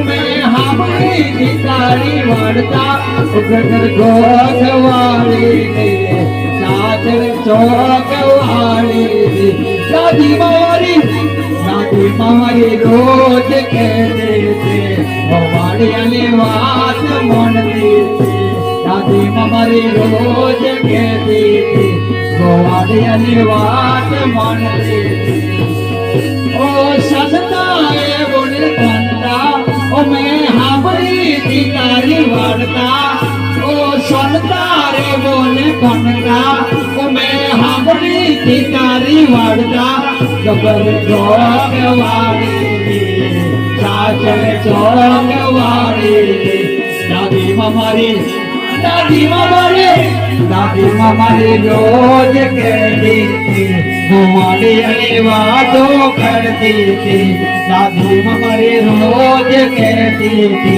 मैं हामरी तारी वार्ता उधर गोख वाली साजर चौक वाली दादी मारी रोज कहते थे वाड़ी बात मानती थी दादी मारी रोज कहती थी वाड़ी बात मानती थी ओ सजता है बोले कंता ओ मैं हाबरी थी तारी वार्ता ओ सुनता रे बोले कंता ओ मैं हाबरी थी तारी वार्ता जबर चौक वाली साचर चौक वाली दादी मारी रोज कहती थी वाड़ी बातों करती थी दादी मारी रोज कहती थी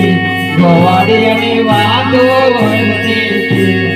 वाड़ी बातों करती थी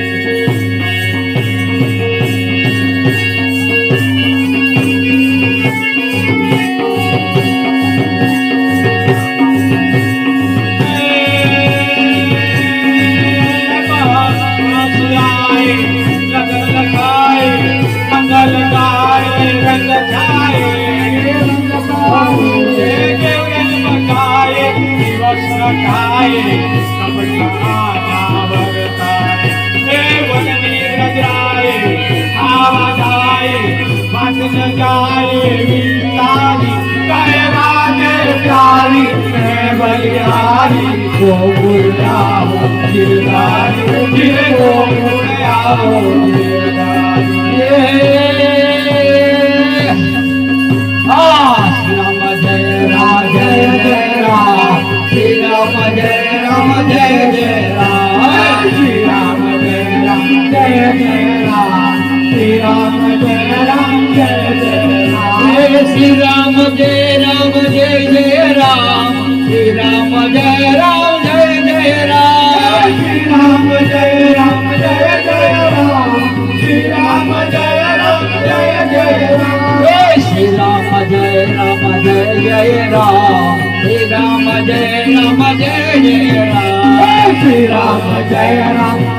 श्री राम जय राम जय जय राम श्री राम जय राम जय जय राम श्री राम जय राम जय जय राम श्री राम जय राम जय जय राम श्री राम जय राम जय जय राम श्री राम जय राम जय जय राम श्री राम जय राम